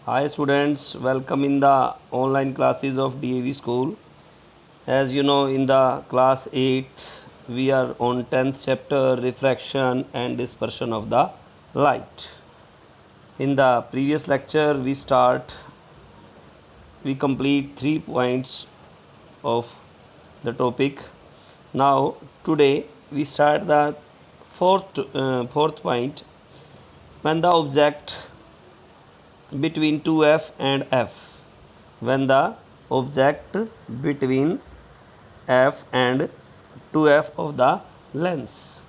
Hi students, welcome in the online classes of DAV school. As you know, in the class 8 we are on 10th chapter refraction and dispersion of the light. In the previous lecture we complete 3 points of the topic. Now today we start the fourth point, when the object between 2f and f. When the object between f and 2f of the lens,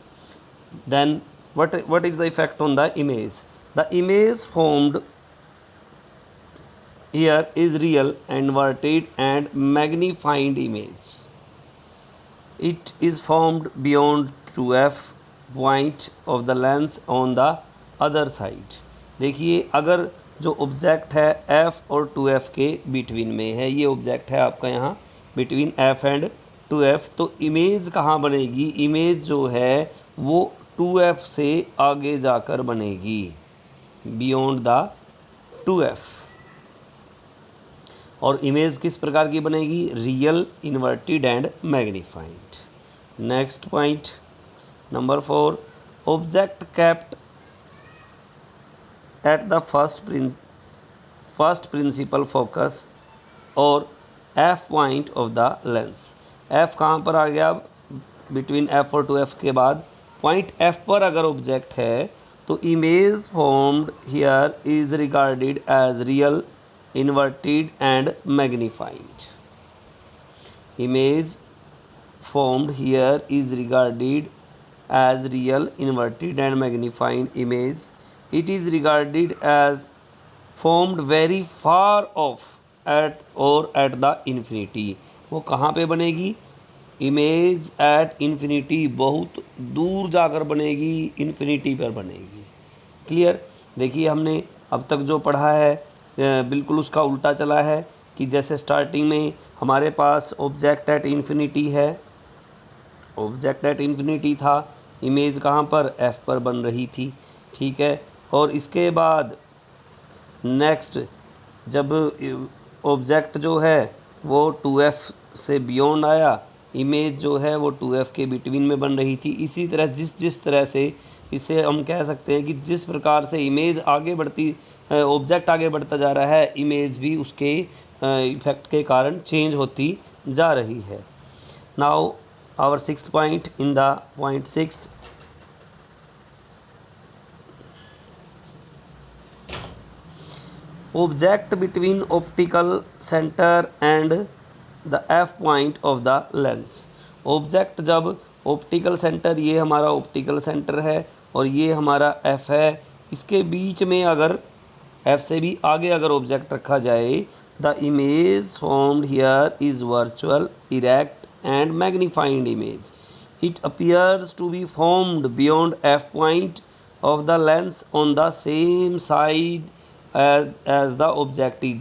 then what is the effect on the image? The image formed here is real, inverted and magnified image. It is formed beyond 2f point of the lens on the other side. देखिए, अगर जो object है f और 2f के between में है, ये object है आपका यहाँ बिटवीन f एंड 2f, तो इमेज कहाँ बनेगी? इमेज जो है वो 2f से आगे जाकर बनेगी, बियॉन्ड द 2f। और इमेज किस प्रकार की बनेगी? Real, inverted and magnified. Next point number 4, object kept at the first principal focus और F point of the lens. F कहाँ पर आ गया? बिटवीन एफ और 2f के बाद पॉइंट एफ पर अगर ऑब्जेक्ट है तो image formed here is regarded as real, inverted and magnified. Image formed here is regarded as real, inverted and magnified image. It is regarded as formed very far off at or at the infinity. वो कहाँ पे बनेगी? Image at infinity, बहुत दूर जाकर बनेगी, infinity पर बनेगी। क्लियर? देखिए, हमने अब तक जो पढ़ा है बिल्कुल उसका उल्टा चला है कि जैसे स्टार्टिंग में हमारे पास ऑब्जेक्ट एट इन्फिनिटी है, ऑब्जेक्ट एट इन्फिनिटी था, इमेज कहाँ पर? एफ पर बन रही थी, ठीक है। और इसके बाद नेक्स्ट जब ऑब्जेक्ट जो है वो 2f से बियॉन्ड आया, इमेज जो है वो 2f के बिटवीन में बन रही थी। इसी तरह जिस तरह से इसे हम कह सकते हैं कि जिस प्रकार से इमेज आगे बढ़ती, ऑब्जेक्ट आगे बढ़ता जा रहा है, इमेज भी उसके इफेक्ट के कारण चेंज होती जा रही है। Now our 6th point, in the point 6th, object between optical centre and the F point of the lens. Object जब ऑप्टिकल सेंटर, ये हमारा ऑप्टिकल सेंटर है और ये हमारा एफ है, इसके बीच में अगर एफ से भी आगे अगर ऑब्जेक्ट रखा जाए, the image formed here is virtual, erect and magnified image. It appears to be formed beyond F point of the lens on the same side as the object is.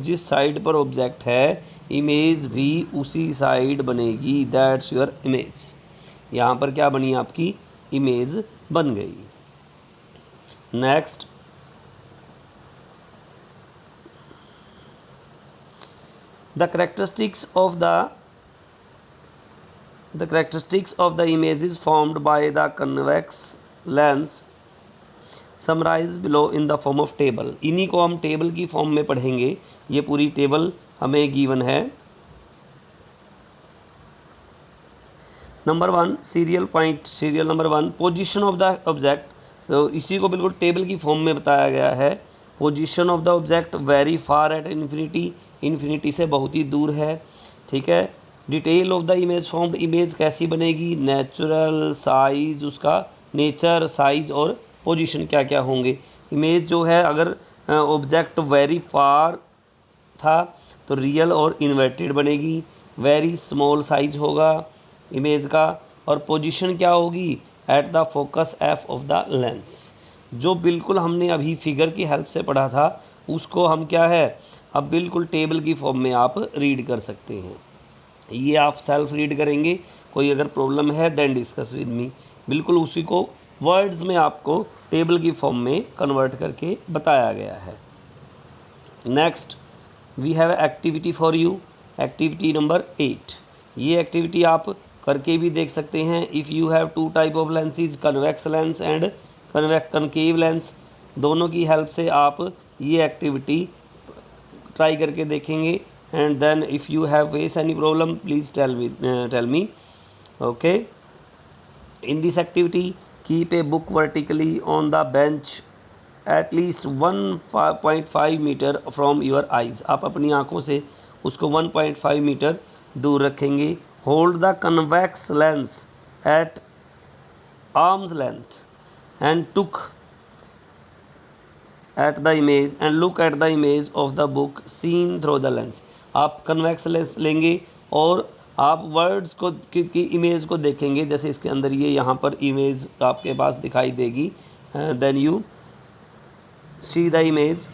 जिस side पर object है, image भी उसी side बनेगी। That's your image. यहाँ पर क्या बनी? आपकी इमेज बन गई। Next, the characteristics of the images formed by the convex lens summarise below in the form of table. इन्हीं को हम टेबल की फॉर्म में पढ़ेंगे। ये पूरी टेबल हमें गिवन है। Number 1, serial number 1, position of the object. तो इसी को बिल्कुल टेबल की फॉर्म में बताया गया है। Position of the object very far at infinity, infinity से बहुत ही दूर है, ठीक है। Detail of the image formed, image कैसी बनेगी? नेचुरल, साइज, उसका नेचर, साइज और पोजीशन क्या क्या होंगे। इमेज जो है, अगर ऑब्जेक्ट वेरी फार था तो रियल और इन्वर्टेड बनेगी। वेरी स्मॉल साइज होगा इमेज का, और पोजीशन क्या होगी? At the focus F of the lens. जो बिल्कुल हमने अभी फिगर की हेल्प से पढ़ा था, उसको हम क्या है, अब बिल्कुल टेबल की फॉर्म में आप रीड कर सकते हैं। ये आप सेल्फ रीड करेंगे, कोई अगर प्रॉब्लम है देन डिस्कस विद मी। बिल्कुल उसी को वर्ड्स में आपको टेबल की फॉर्म में कन्वर्ट करके बताया गया है। Next we have activity for you, activity number 8। ये एक्टिविटी आप करके भी देख सकते हैं। If you have two type of lenses, convex lens and concave lens, दोनों की हेल्प से आप ये एक्टिविटी ट्राई करके देखेंगे। And then if you have face any problem please tell me. Okay, in this activity keep a book vertically on the bench at least 1.5 metre from your eyes. आप अपनी आँखों से उसको 1.5 मीटर दूर रखेंगे। Hold the convex lens at arm's length and look at the image of the book seen through the lens. आप convex lens लेंगे और आप वर्ड्स को की इमेज को देखेंगे। जैसे इसके अंदर ये यहाँ पर इमेज आपके पास दिखाई देगी। Then you see the image.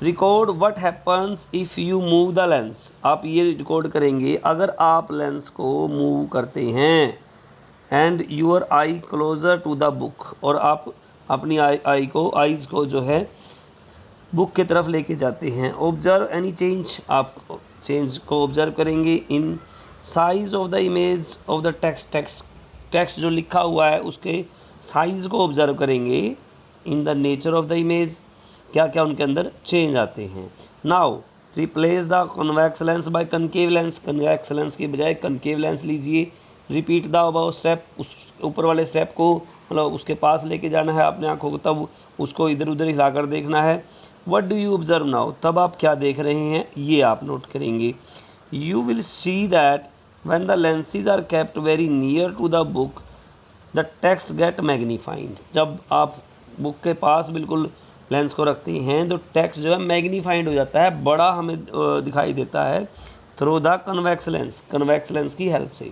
Record what happens if you move the lens. आप ये रिकॉर्ड करेंगे अगर आप लेंस को मूव करते हैं। And your eye closer to the book, और आप अपनी आइज़ को जो है बुक की तरफ लेके जाते हैं। ऑब्जर्व एनी चेंज, आप चेंज को ऑब्जर्व करेंगे। In size of the image of the text जो लिखा हुआ है उसके साइज़ को ऑब्जर्व करेंगे। In the nature of the image, क्या क्या उनके अंदर चेंज आते हैं। Now replace the convex lens by concave lens. Convex lens की बजाय कनकेव लेंस लीजिए। रिपीट द अबव स्टेप, उस ऊपर वाले स्टेप को मतलब उसके पास लेके जाना है अपने आँखों को, तब उसको इधर उधर हिलाकर देखना है। What do you observe now, तब आप क्या देख रहे हैं ये आप नोट करेंगे। You will see that when the lenses are kept very near to the book the text get magnified. जब आप बुक के पास बिल्कुल लेंस को रखते हैं तो टेक्स्ट जो है मैग्नीफाइड हो जाता है, बड़ा हमें दिखाई देता है थ्रू द कन्वेक्स लेंस की हेल्प से।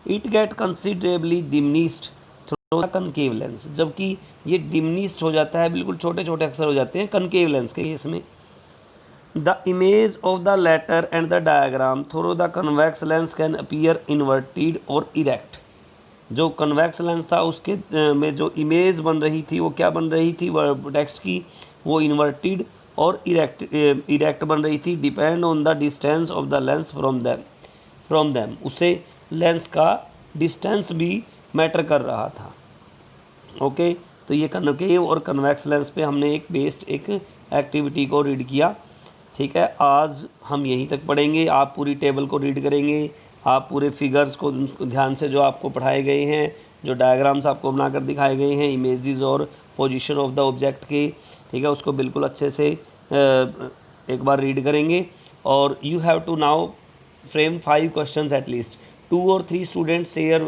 It get considerably diminished through the concave lens, जबकि ये डिमिनिश्ड हो जाता है, बिल्कुल छोटे छोटे अक्षर हो जाते हैं कनकेव लेंस के केस में। The image of the letter and the diagram through the convex lens can appear inverted और इरेक्ट। जो कन्वेक्स लेंस था उसके में जो इमेज बन रही थी वो क्या बन रही थी टेक्स्ट की, वो इन्वर्टेड और इरेक्ट बन रही थी। Depend on the distance of the lens from them, उससे लेंस का डिस्टेंस भी मैटर कर रहा था। ओके, तो ये कनकेव और कन्वेक्स लेंस पे हमने एक बेस्ड एक एक्टिविटी को रीड किया। ठीक है, आज हम यहीं तक पढ़ेंगे। आप पूरी टेबल को रीड करेंगे, आप पूरे फिगर्स को ध्यान से जो आपको पढ़ाए गए हैं, जो डायग्राम्स आपको बनाकर दिखाए गए हैं इमेजेस और पोजीशन ऑफ द ऑब्जेक्ट के, ठीक है, उसको बिल्कुल अच्छे से एक बार रीड करेंगे। और you have to now frame 5 questions at least. 2 or 3 students share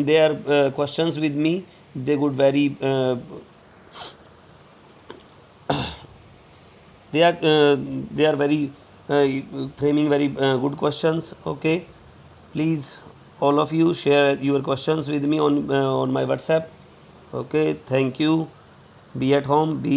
their questions with me. They would very they are very framing very good questions. Okay, please all of you share your questions with me on my WhatsApp. Okay, thank you. Be at home, be